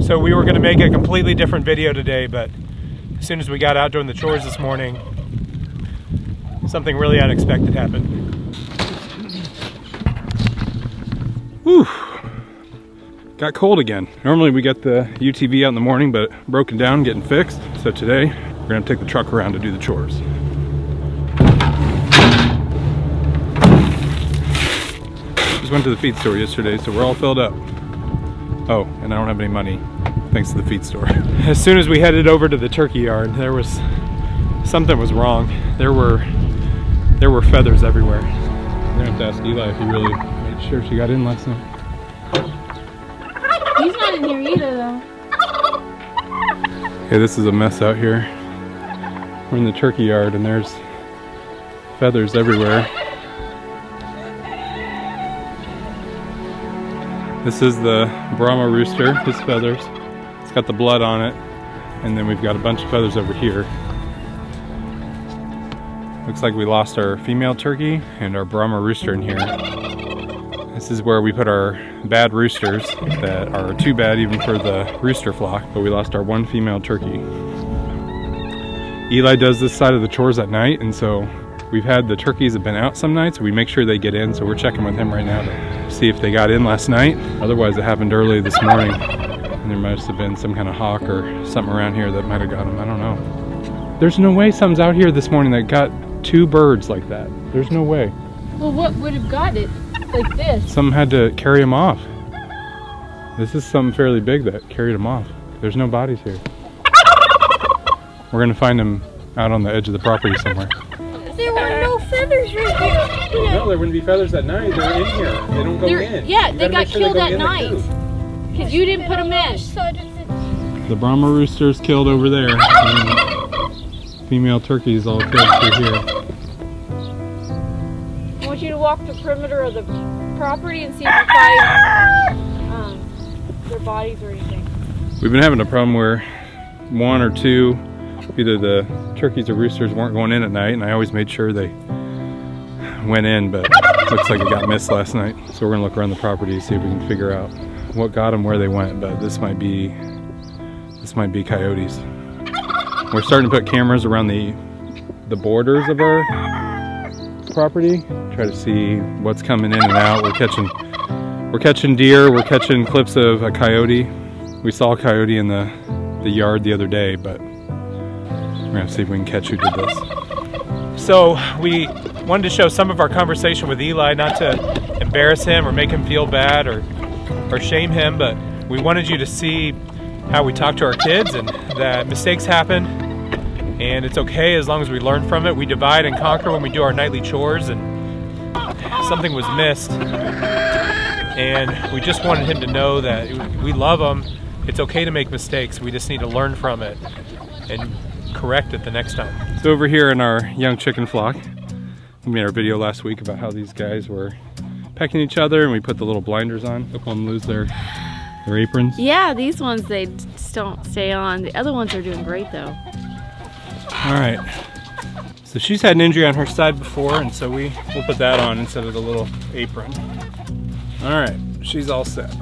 So we were gonna make a completely different video today, but as soon as we got out doing the chores this morning, something really unexpected happened. Whew. Got cold again. Normally we get the UTV out in the morning, but broken down, getting fixed. So today, we're gonna take the truck around to do the chores. Just went to the feed store yesterday, so we're all filled up. Oh, and I don't have any money, thanks to the feed store. As soon as we headed over to the turkey yard, something was wrong. There were feathers everywhere. We're gonna have to ask Eli if he really made sure she got in last night. He's not in here either, though. Okay, this is a mess out here. We're in the turkey yard and there's feathers everywhere. This is the Brahma rooster, his feathers. It's got the blood on it. And then we've got a bunch of feathers over here. Looks like we lost our female turkey and our Brahma rooster in here. This is where we put our bad roosters that are too bad even for the rooster flock, but we lost our one female turkey. Eli does this side of the chores at night, and so we've had the turkeys have been out some nights, so we make sure they get in, so we're checking with him right now to see if they got in last night. Otherwise it happened early this morning, and there must have been some kind of hawk or something around here that might have got him, I don't know. There's no way something's out here this morning that got 2 birds like that. There's no way. Well, what would have got it like this? Something had to carry him off. This is something fairly big that carried him off. There's no bodies here. We're gonna find him out on the edge of the property somewhere. There were no feathers right here. No, there wouldn't be feathers at night. They're in here. They don't go in. Yeah, they got killed at night. Because you didn't put them in. The Brahma rooster's killed over there. Female turkeys all killed through here. I want you to walk the perimeter of the property and see if you find their bodies or anything. We've been having a problem where 1 or 2, either the turkeys or roosters weren't going in at night, and I always made sure they went in, but looks like it got missed last night. So we're gonna look around the property to see if we can figure out what got them, where they went, but this might be coyotes. We're starting to put cameras around the borders of our property, try to see what's coming in and out. We're catching deer, we're catching clips of a coyote. We saw a coyote in the yard the other day, but we're gonna see if we can catch who did this. So we wanted to show some of our conversation with Eli, not to embarrass him or make him feel bad or shame him, but we wanted you to see how we talk to our kids and that mistakes happen and it's okay as long as we learn from it. We divide and conquer when we do our nightly chores, and something was missed, and we just wanted him to know that we love him. It's okay to make mistakes. We just need to learn from it and correct it the next time. So over here in our young chicken flock, we made our video last week about how these guys were pecking each other, and we put the little blinders on. Look, them lose their aprons. Yeah, these ones they just don't stay on. The other ones are doing great though. All right. So she's had an injury on her side before, and so we'll put that on instead of the little apron. All right, she's all set.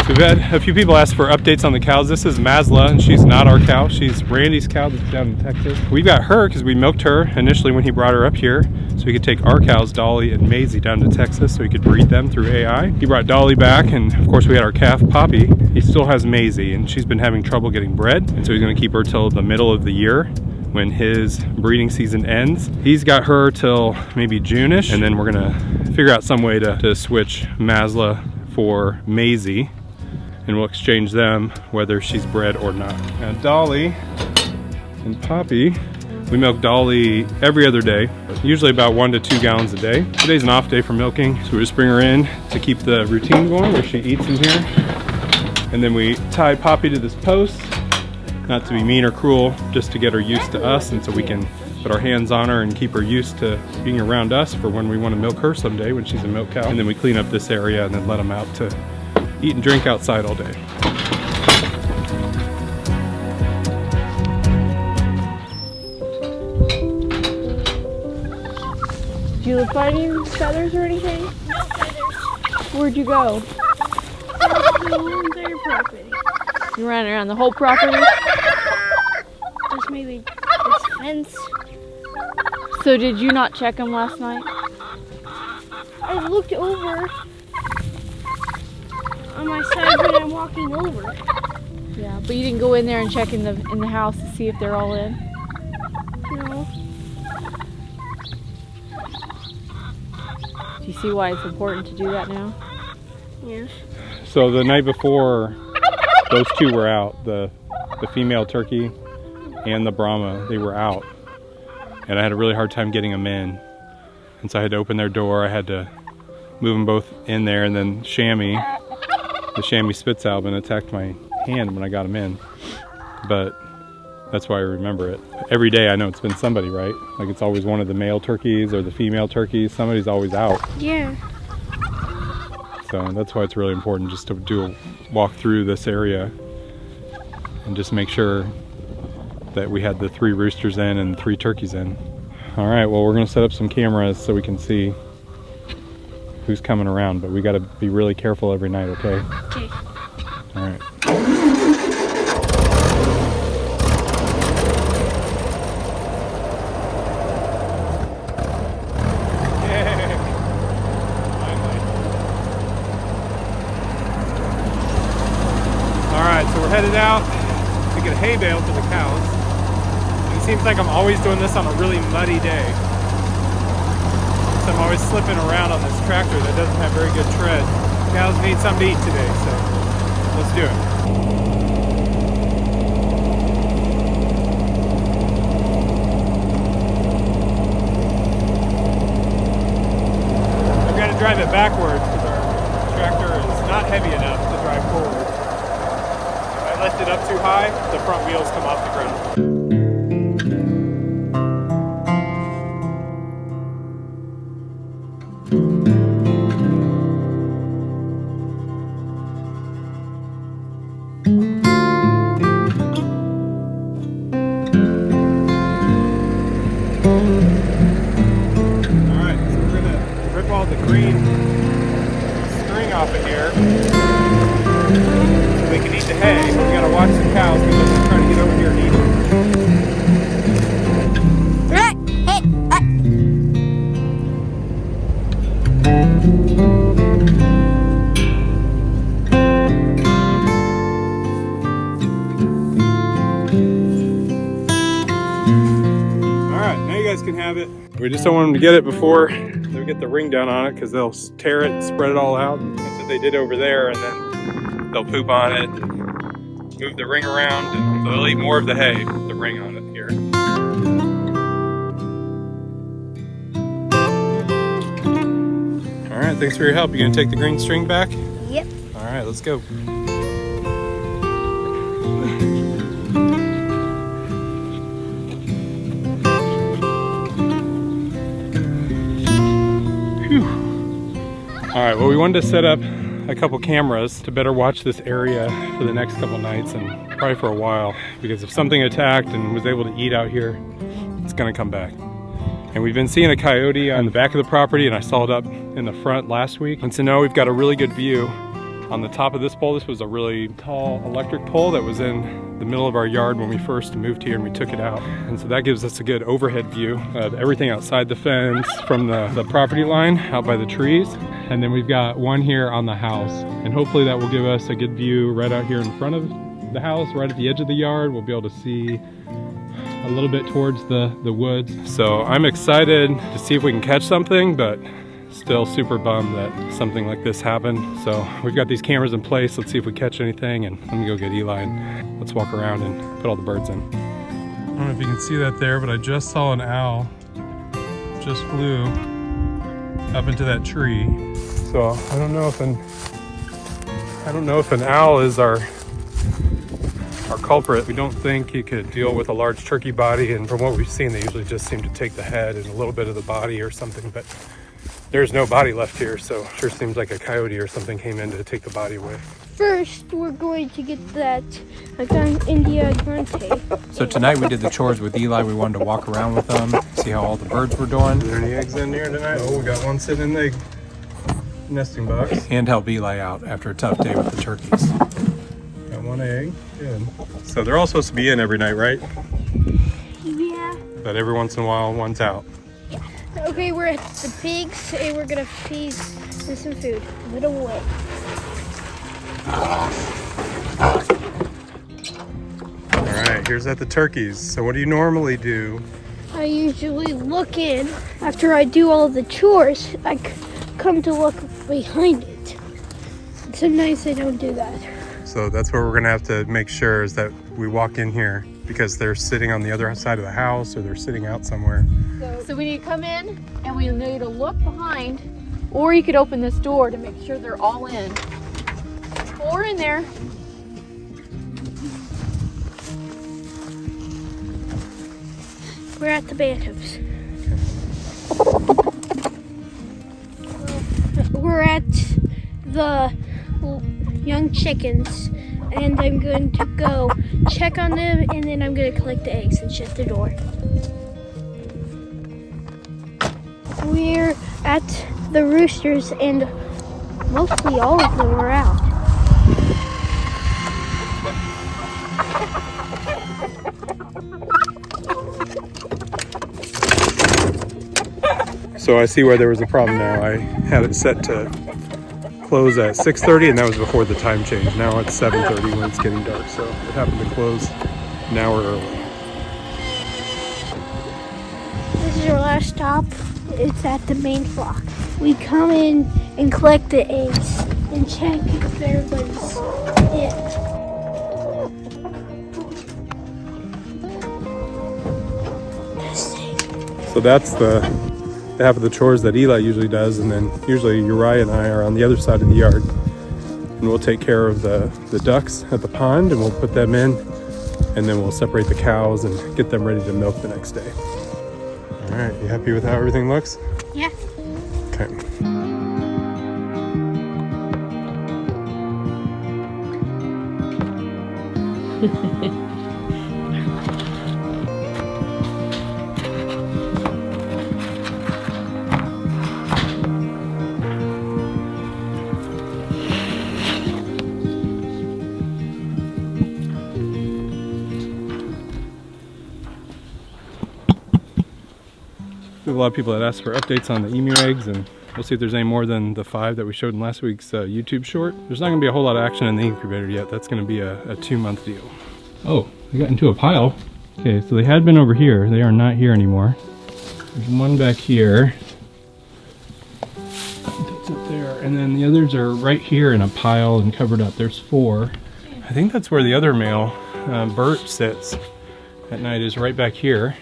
We've had a few people ask for updates on the cows. This is Mazla, and she's not our cow. She's Randy's cow that's down in Texas. We got her because we milked her initially when he brought her up here, so we could take our cows, Dolly and Maisie, down to Texas so he could breed them through AI. He brought Dolly back, and of course we had our calf, Poppy. He still has Maisie, and she's been having trouble getting bred, and so he's gonna keep her till the middle of the year when his breeding season ends. He's got her till maybe June-ish, and then we're gonna figure out some way to switch Masla for Maisie, and we'll exchange them whether she's bred or not. Now Dolly and Poppy, we milk Dolly every other day, usually about 1 to 2 gallons a day. Today's an off day for milking, so we just bring her in to keep the routine going where she eats in here. And then we tie Poppy to this post, not to be mean or cruel, just to get her used to us, and so we can put our hands on her and keep her used to being around us for when we want to milk her someday when she's a milk cow. And then we clean up this area and then let them out to eat and drink outside all day. Did you find any feathers or anything? No feathers. Where'd you go? On their property. You ran around the whole property? Just maybe this fence. So did you not check them last night? I looked over on my side when I'm walking over. Yeah, but you didn't go in there and check in the house to see if they're all in? No. Do you see why it's important to do that now? Yes. So the night before, those two were out, the female turkey and the Brahma, they were out. And I had a really hard time getting them in. And so I had to open their door, I had to move them both in there, and then the chamois Spitzalbin attacked my hand when I got them in. But that's why I remember it. Every day I know it's been somebody, right? Like it's always one of the male turkeys or the female turkeys, somebody's always out. Yeah. So that's why it's really important just to do a walk through this area and just make sure that we had the 3 roosters in and 3 turkeys in. All right, well, we're gonna set up some cameras so we can see who's coming around, but we gotta be really careful every night, okay? Okay. All right. So we're headed out to get a hay bale for the cows. And it seems like I'm always doing this on a really muddy day. So I'm always slipping around on this tractor that doesn't have very good tread. Cows need something to eat today, so let's do it. I've got to drive it backwards because our tractor is not heavy enough to drive forward. Lift it up too high, the front wheels come off the ground. Alright, so we're gonna rip all the green string off of here. They can eat the hay, but we gotta watch the cows because they're trying to get over here and eat it. Alright, now you guys can have it. We just don't want them to get it before they get the ring down on it because they'll tear it and spread it all out. That's what they did over there, and then they'll poop on it and move the ring around, and they'll eat more of the hay with the ring on it here. All right, thanks for your help. You gonna take the green string back? Yep. All right, let's go. Whew. All right, well, we wanted to set up a couple cameras to better watch this area for the next couple nights and probably for a while, because if something attacked and was able to eat out here, it's gonna come back. And we've been seeing a coyote on the back of the property, and I saw it up in the front last week. And so now we've got a really good view on the top of this pole. This was a really tall electric pole that was in the middle of our yard when we first moved here and we took it out. And so that gives us a good overhead view of everything outside the fence from the property line out by the trees. And then we've got one here on the house. And hopefully that will give us a good view right out here in front of the house, right at the edge of the yard. We'll be able to see a little bit towards the woods. So I'm excited to see if we can catch something, but still super bummed that something like this happened. So we've got these cameras in place. Let's see if we catch anything, and let me go get Eli and let's walk around and put all the birds in. I don't know if you can see that there, but I just saw an owl just flew up into that tree. So I don't know if an owl is our culprit. We don't think he could deal with a large turkey body, and from what we've seen, they usually just seem to take the head and a little bit of the body or something, but there's no body left here, so sure seems like a coyote or something came in to take the body away. First, we're going to get that India Grante. So tonight we did the chores with Eli. We wanted to walk around with them, see how all the birds were doing. Are there any eggs in here tonight? Oh, we got one sitting in the nesting box. And help Eli out after a tough day with the turkeys. Got one egg, good. So they're all supposed to be in every night, right? Yeah. But every once in a while, one's out. Okay, we're at the pigs and we're gonna feed them some food. Put them away. All right, here's at the turkeys. So what do you normally do? I usually look in after I do all the chores. I come to look behind it. Sometimes I don't do that. So that's what we're gonna have to make sure is that we walk in here because they're sitting on the other side of the house or they're sitting out somewhere. So we need to come in and we need to look behind, or you could open this door to make sure they're all in. 4 in there. We're at the bantams. We're at the young chickens, and I'm going to go check on them, and then I'm going to collect the eggs and shut the door. We're at the roosters, and mostly all of them are out. So I see where there was a problem now. I had it set to close at 6:30 and that was before the time change. Now it's 7:30 when it's getting dark, so it happened to close an hour early. This is our last stop. It's at the main flock. We come in and collect the eggs and check if everybody's in. So that's the half of the chores that Eli usually does, and then usually Uriah and I are on the other side of the yard. And we'll take care of the ducks at the pond and we'll put them in, and then we'll separate the cows and get them ready to milk the next day. All right, you happy with how everything looks? Yeah. Okay. We have a lot of people that ask for updates on the emu eggs, and we'll see if there's any more than the 5 that we showed in last week's YouTube short. There's not going to be a whole lot of action in the incubator yet. That's going to be a 2-month deal. Oh, they got into a pile. Okay, so they had been over here. They are not here anymore. There's one back here. That's up there. And then the others are right here in a pile and covered up. There's 4. I think that's where the other male, Bert, sits at night, is right back here.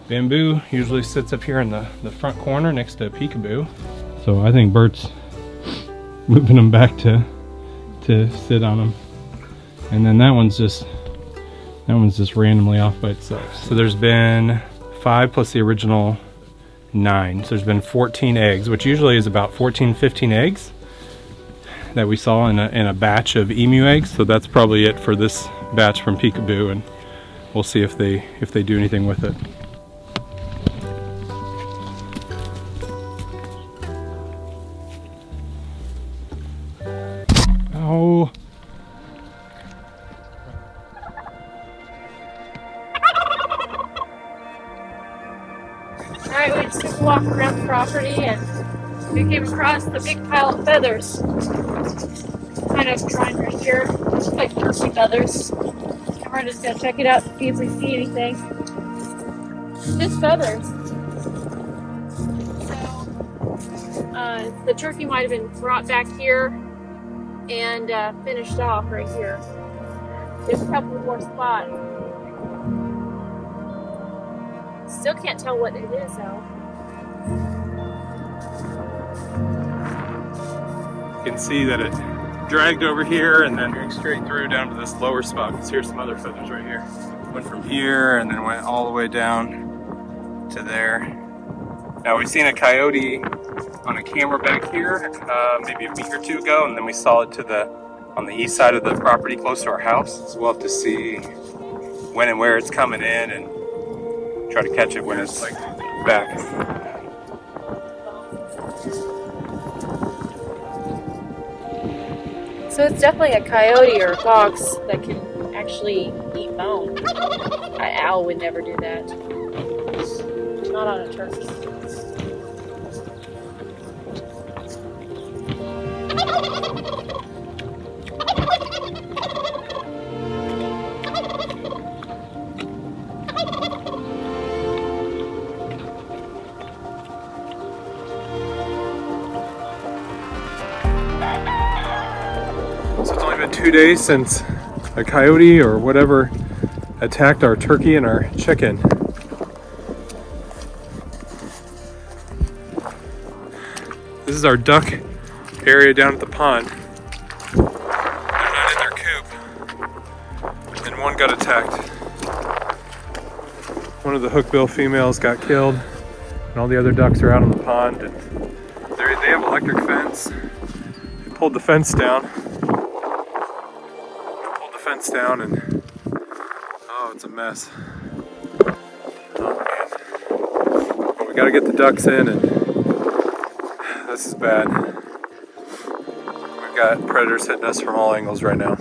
Bamboo usually sits up here in the front corner next to Peekaboo. So I think Bert's moving them back to sit on them. And then that one's just randomly off by itself. So there's been 5 plus the original 9. So there's been 14 eggs, which usually is about 14-15 eggs that we saw in a batch of emu eggs. So that's probably it for this batch from Peekaboo, and we'll see if they do anything with it. Oh. Alright, we just took a walk around the property and we came across the big pile of feathers. Kind of drying right here. Looks like turkey feathers. And we're just gonna check it out, see if we see anything. Just feathers. So, the turkey might have been brought back here and finished off right here. There's a couple more spots. Still can't tell what it is though. You can see that it dragged over here and then dragged straight through down to this lower spot. Because here's some other feathers right here. Went from here and then went all the way down to there. Now we've seen a coyote on a camera back here maybe a week or two ago, and then we saw it on the east side of the property close to our house. So we'll have to see when and where it's coming in and try to catch it when it's like back. So it's definitely a coyote or a fox that can actually eat bone. An owl would never do that. Not on a turkey. So it's only been 2 days since a coyote or whatever attacked our turkey and our chicken. This is our duck area down at the pond. They're not in their coop. And one got attacked. One of the hookbill females got killed, and all the other ducks are out on the pond. And they have electric fence. They pulled the fence down. And oh, it's a mess. Oh man. But we gotta get the ducks in, and this is bad. We've got predators hitting us from all angles right now.